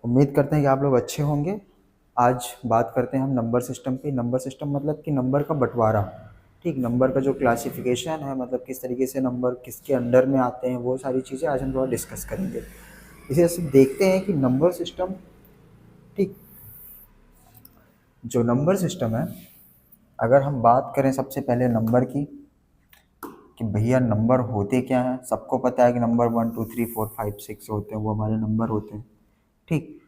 उम्मीद करते हैं कि आप लोग अच्छे होंगे। आज बात करते हैं हम नंबर सिस्टम पे। नंबर सिस्टम मतलब कि नंबर का बंटवारा। ठीक, नंबर का जो क्लासिफिकेशन है, मतलब किस तरीके से नंबर किसके अंडर में आते हैं, वो सारी चीज़ें आज हम थोड़ा डिस्कस करेंगे। इसे से देखते हैं कि नंबर सिस्टम, ठीक, जो नंबर सिस्टम है, अगर हम बात करें सबसे पहले नंबर की, कि भैया नंबर होते क्या हैं। सबको पता है कि नंबर 1 2 3 4 5 6 होते हैं, वो हमारे नंबर होते हैं। ठीक,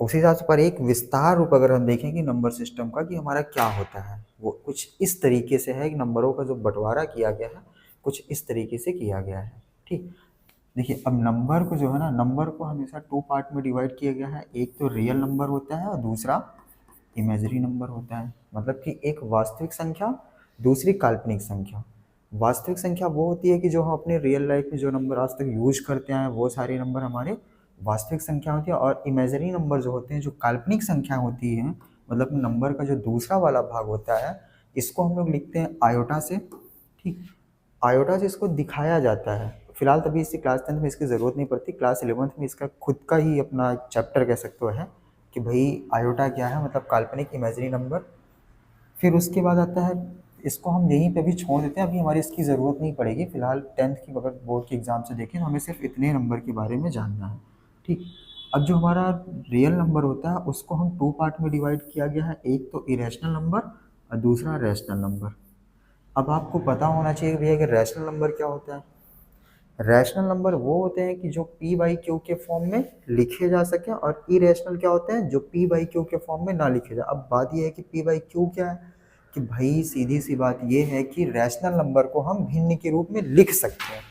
उसी हिसाब से पर एक विस्तार रूप अगर हम देखें कि नंबर सिस्टम का, कि हमारा क्या होता है, वो कुछ इस तरीके से है कि नंबरों का जो बंटवारा किया गया है कुछ इस तरीके से किया गया है। ठीक, देखिए अब नंबर को जो है ना, नंबर को हमेशा 2 पार्ट में डिवाइड किया गया है। एक तो रियल नंबर होता है और दूसरा इमेजरी नंबर होता है। मतलब कि एक वास्तविक संख्या, दूसरी काल्पनिक संख्या। वास्तविक संख्या वो होती है कि जो हम अपने रियल लाइफ में जो नंबर आज तक यूज करते हैं, वो सारे नंबर हमारे वास्तविक संख्या होती है। और इमेजरी नंबर जो होते हैं, जो काल्पनिक संख्या होती है, मतलब नंबर का जो दूसरा वाला भाग होता है, इसको हम लोग लिखते हैं आयोटा से। ठीक, आयोटा से इसको दिखाया जाता है। फिलहाल तभी इसकी क्लास 10th में इसकी ज़रूरत नहीं पड़ती, क्लास 11th में इसका खुद का ही अपना चैप्टर कह सकते हो है कि भाई आयोटा क्या है, मतलब काल्पनिक इमेजरी नंबर। फिर उसके बाद आता है, इसको हम यहीं पे भी छोड़ देते हैं, अभी हमारी इसकी ज़रूरत नहीं पड़ेगी। फिलहाल 10th की अगर बोर्ड के एग्ज़ाम से देखें तो हमें सिर्फ इतने नंबर के बारे में जानना है। ठीक, अब जो हमारा रियल नंबर होता है उसको हम 2 पार्ट में डिवाइड किया गया है। एक तो इरेशनल नंबर और दूसरा रैशनल नंबर। अब आपको पता होना चाहिए भैया कि रैशनल नंबर क्या होता है। रैशनल नंबर वो होते हैं कि जो p बाई क्यू के फॉर्म में लिखे जा सके, और इरेशनल क्या होते हैं, जो p बाई क्यू के फॉर्म में ना लिखे जाए। अब बात ये है कि p बाई क्यू क्या है, कि भाई सीधी सी बात ये है कि रैशनल नंबर को हम भिन्न के रूप में लिख सकते हैं।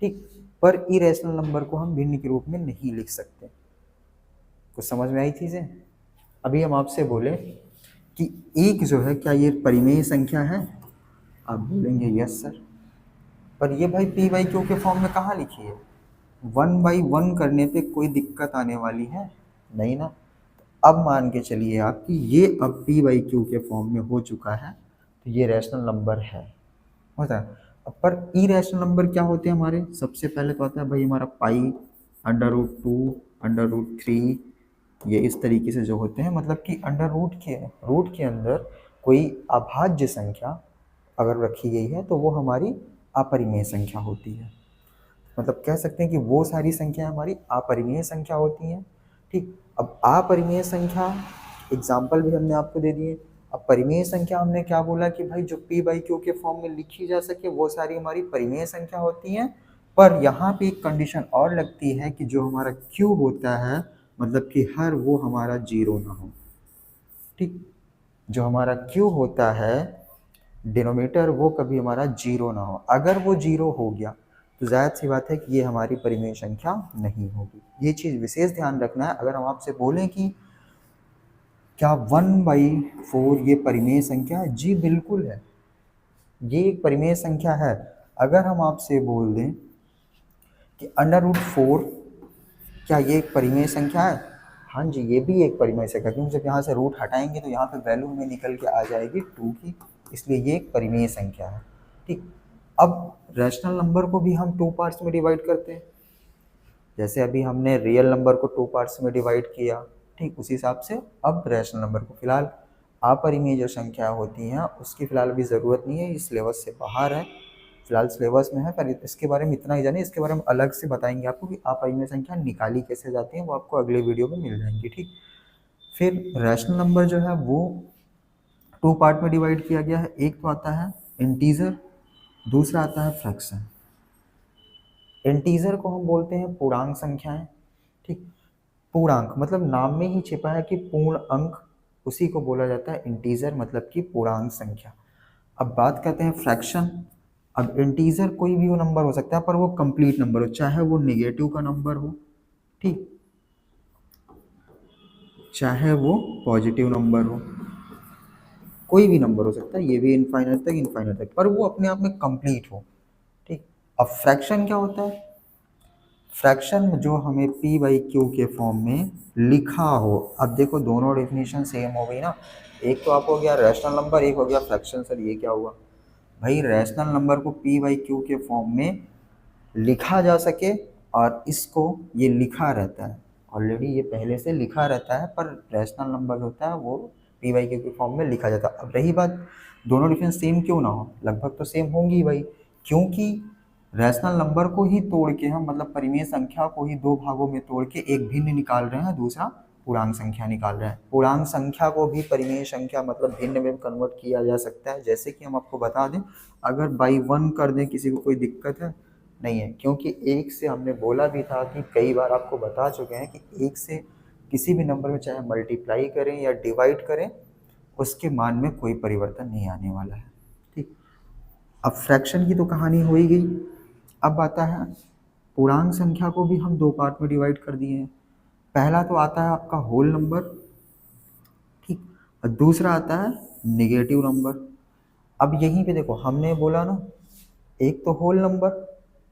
ठीक, पर इरेशनल नंबर को हम भिन्न के रूप में नहीं लिख सकते। कुछ समझ में आई चीज़ें। अभी हम आपसे बोले कि एक जो है, क्या ये परिमेय संख्या है, आप बोलेंगे यस सर। पर ये भाई p बाई क्यू के फॉर्म में कहाँ लिखी है। 1/1 करने पे कोई दिक्कत आने वाली है नहीं ना। अब मान के चलिए आप कि ये अब p बाई क्यू के फॉर्म में हो चुका है, तो ये रैशनल नंबर है, होता है। अब पर इरेशनल नंबर क्या होते हैं हमारे, सबसे पहले तो आता है भाई हमारा पाई, √2, √3। ये इस तरीके से जो होते हैं, मतलब कि रूट के अंदर कोई अभाज्य संख्या अगर रखी गई है तो वो हमारी अपरिमेय संख्या होती है। मतलब कह सकते हैं कि वो सारी संख्या हमारी अपरिमेय संख्या होती हैं। ठीक, अब अपरिमेय संख्या एग्जाम्पल भी हमने आपको दे दिए। अब परिमेय संख्या हमने क्या बोला कि भाई जो p बाई क्यू के फॉर्म में लिखी जा सके वो सारी हमारी परिमेय संख्या होती हैं। पर यहाँ पे एक कंडीशन और लगती है कि जो हमारा q होता है, मतलब कि हर वो हमारा जीरो ना हो। ठीक, जो हमारा q होता है डिनोमिनेटर, वो कभी हमारा जीरो ना हो। अगर वो जीरो हो गया तो जाहिर सी बात है कि ये हमारी परिमेय संख्या नहीं होगी। ये चीज़ विशेष ध्यान रखना है। अगर हम आपसे बोलें कि क्या 1/4 ये परिमेय संख्या है, जी बिल्कुल है, ये एक परिमेय संख्या है। अगर हम आपसे बोल दें कि √4 क्या ये एक परिमेय संख्या है, हाँ जी ये भी एक परिमेय संख्या, क्योंकि जब यहाँ से रूट हटाएंगे तो यहाँ पे वैल्यू में निकल के आ जाएगी 2 की, इसलिए ये एक परिमेय संख्या है। ठीक, अब रैशनल नंबर को भी हम 2 पार्ट्स में डिवाइड करते हैं। जैसे अभी हमने रियल नंबर को 2 पार्ट्स में डिवाइड किया, ठीक उसी हिसाब से अब रैशनल नंबर को, फिलहाल अपरिमेय जो संख्या होती हैं उसकी फिलहाल अभी ज़रूरत नहीं है, इस सिलेबस से बाहर है। फिलहाल सिलेबस में है, पर इसके बारे में इतना ही जानिए। इसके बारे में अलग से बताएंगे आपको कि अपरिमेय संख्या निकाली कैसे जाती है, वो आपको अगले वीडियो में मिल जाएंगी। ठीक, फिर रैशनल नंबर जो है वो 2 पार्ट में डिवाइड किया गया है। एक तो आता है इंटीजर, दूसरा आता है फ्रैक्शन। इंटीजर को हम बोलते हैं पूर्णांक संख्याएं। ठीक, पूर्णांक मतलब नाम में ही छिपा है कि पूर्ण अंक, उसी को बोला जाता है इंटीजर, मतलब कि पूर्णांक संख्या। अब बात करते हैं फ्रैक्शन। अब इंटीजर कोई भी वो नंबर हो सकता है, पर वो कंप्लीट नंबर हो, चाहे वो नेगेटिव का नंबर हो, ठीक, चाहे वो पॉजिटिव नंबर हो, कोई भी नंबर हो सकता है, ये भी इनफाइनाइट तक, पर वो अपने आप में कंप्लीट हो। ठीक, अब फ्रैक्शन क्या होता है, फ्रैक्शन जो हमें p बाई क्यू के फॉर्म में लिखा हो। अब देखो दोनों डेफिनेशन सेम हो गई ना, एक तो आप हो गया रैशनल नंबर, एक हो गया फ्रैक्शन। सर ये क्या हुआ, भाई रैशनल नंबर को p बाई क्यू के फॉर्म में लिखा जा सके और इसको ये लिखा रहता है, ऑलरेडी ये पहले से लिखा रहता है, पर रैशनल नंबर होता है वो पी वाई के फॉर्म में लिखा जाता है। अब रही बात दोनों डिफरेंस सेम क्यों ना हो, लगभग तो सेम होंगी ही भाई, क्योंकि रैशनल नंबर को ही तोड़ के हम मतलब परिमेय संख्या को ही दो भागों में तोड़ के एक भिन्न निकाल रहे हैं, दूसरा पूर्णांक संख्या निकाल रहे हैं। पूर्णांक संख्या को भी परिमेय संख्या मतलब भिन्न में कन्वर्ट किया जा सकता है। जैसे कि हम आपको बता दें, अगर बाई 1 कर दें किसी को कोई दिक्कत है नहीं है, क्योंकि एक से हमने बोला भी था कि कई बार आपको बता चुके हैं कि एक से किसी भी नंबर में चाहे मल्टीप्लाई करें या डिवाइड करें उसके मान में कोई परिवर्तन नहीं आने वाला है। ठीक, अब फ्रैक्शन की तो कहानी हो ही गई। अब आता है पूर्णांक संख्या को भी हम दो पार्ट में डिवाइड कर दिए हैं। पहला तो आता है आपका होल नंबर, ठीक, और दूसरा आता है नेगेटिव नंबर। अब यहीं पे देखो हमने बोला ना, एक तो होल नंबर,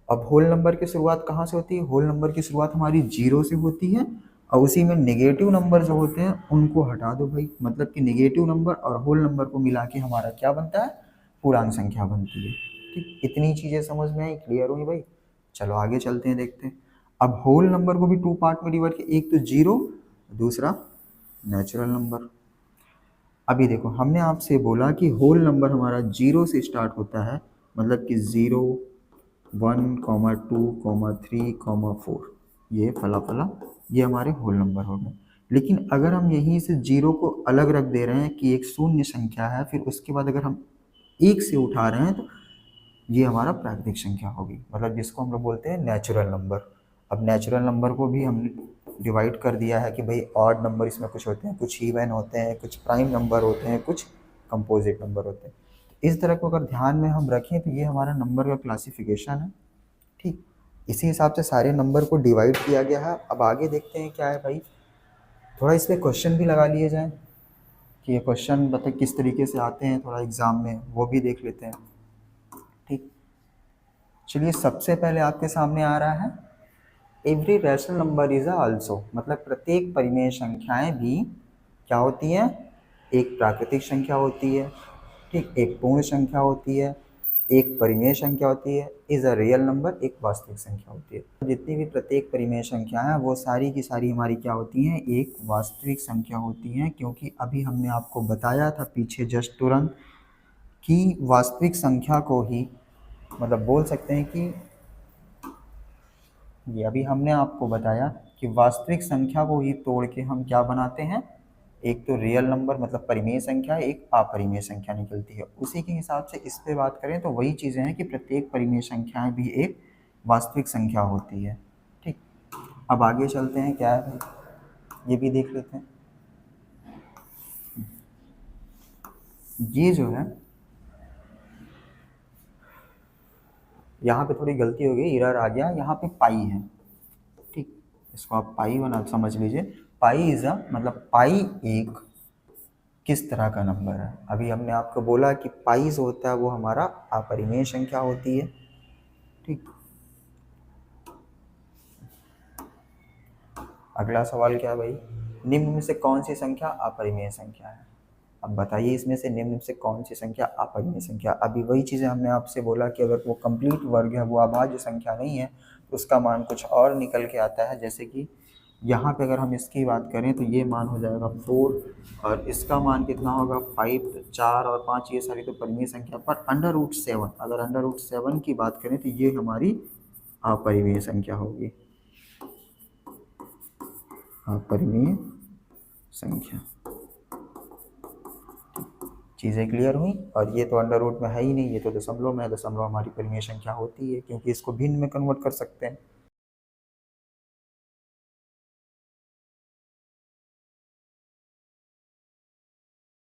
अब होल नंबर की शुरुआत कहाँ से होती है, होल नंबर की शुरुआत हमारी 0 से होती है, और उसी में नेगेटिव नंबर जो होते हैं उनको हटा दो भाई, मतलब कि नेगेटिव नंबर और होल नंबर को मिला के हमारा क्या बनता है, पूर्णांक संख्या बनती है। ठीक, इतनी चीज़ें समझ में आई, क्लियर हुई भाई। चलो आगे चलते हैं, देखते हैं। अब होल नंबर को भी टू पार्ट में डिवाइड किया, एक तो 0, दूसरा नेचुरल नंबर। अभी देखो हमने आपसे बोला कि होल नंबर हमारा 0 से स्टार्ट होता है, मतलब कि 0, 1, 2, 3, 4, ये फला फला, ये हमारे होल नंबर हो गए। लेकिन अगर हम यहीं से 0 को अलग रख दे रहे हैं कि एक शून्य संख्या है, फिर उसके बाद अगर हम 1 से उठा रहे हैं तो ये हमारा प्राकृतिक संख्या होगी, मतलब जिसको हम लोग बोलते हैं नेचुरल नंबर। अब नेचुरल नंबर को भी हमने डिवाइड कर दिया है कि भाई ऑड नंबर इसमें कुछ होते हैं, कुछ इवन होते हैं, कुछ प्राइम नंबर होते हैं, कुछ कंपोजिट नंबर होते हैं। इस तरह को अगर ध्यान में हम रखें तो ये हमारा नंबर का क्लासिफिकेशन है। ठीक, इसी हिसाब से सारे नंबर को डिवाइड किया गया है। अब आगे देखते हैं क्या है भाई, थोड़ा इस पर क्वेश्चन भी लगा लिए जाए कि ये क्वेश्चन बताए किस तरीके से आते हैं थोड़ा एग्जाम में, वो भी देख लेते हैं। ठीक, चलिए सबसे पहले आपके सामने आ रहा है every rational number is also, मतलब प्रत्येक परिमेय संख्याएं भी क्या होती हैं, एक प्राकृतिक संख्या होती है, ठीक, एक पूर्ण संख्या होती है, एक परिमेय संख्या होती है, इज अ रियल नंबर, एक वास्तविक संख्या होती है। जितनी भी प्रत्येक परिमेय संख्या है वो सारी की सारी हमारी क्या होती हैं, एक वास्तविक संख्या होती हैं, क्योंकि अभी हमने आपको बताया था पीछे जस्ट तुरंत कि वास्तविक संख्या को ही मतलब बोल सकते हैं कि ये अभी हमने आपको बताया कि वास्तविक संख्या को ही तोड़ के हम क्या बनाते हैं, एक तो रियल नंबर मतलब परिमेय संख्या, एक अपरिमेय संख्या निकलती है। उसी के हिसाब से इस पे बात करें तो वही चीज़ें हैं कि प्रत्येक परिमेय संख्याएं भी एक वास्तविक संख्या होती है। ठीक, अब आगे चलते हैं, क्या है ये भी देख लेते हैं। ये जो है यहाँ पे थोड़ी गलती हो गई, एरर आ गया, यहाँ पे पाई है। ठीक, इसको आप पाई बना समझ लीजिए। पाई इज अ मतलब पाई एक किस तरह का नंबर है। अभी हमने आपको बोला कि पाई जो होता है वो हमारा अपरिमेय संख्या होती है। ठीक, अगला सवाल क्या है भाई, निम्न में से कौन सी संख्या अपरिमेय संख्या है। अब बताइए इसमें से निम्न में से कौन सी संख्या अपरिमेय संख्या। अभी वही चीज़ें हमने आपसे बोला कि अगर वो कंप्लीट वर्ग है, वो अभाज्य संख्या नहीं है, तो उसका मान कुछ और निकल के आता है। जैसे कि यहाँ पे अगर हम इसकी बात करें तो ये मान हो जाएगा 4, और इसका मान कितना होगा 5, 4 और 5, ये सारी तो परिमेय संख्या। पर √7, अगर √7 की बात करें तो ये हमारी अपरिमेय संख्या होगी, अपरिमेय संख्या। चीज़ें क्लियर हुई। और ये तो अंडर रूट में है ही नहीं, ये तो दशमलव में है, दशमलव हमारी परिमेय संख्या होती है क्योंकि इसको भिन्न में कन्वर्ट कर सकते हैं।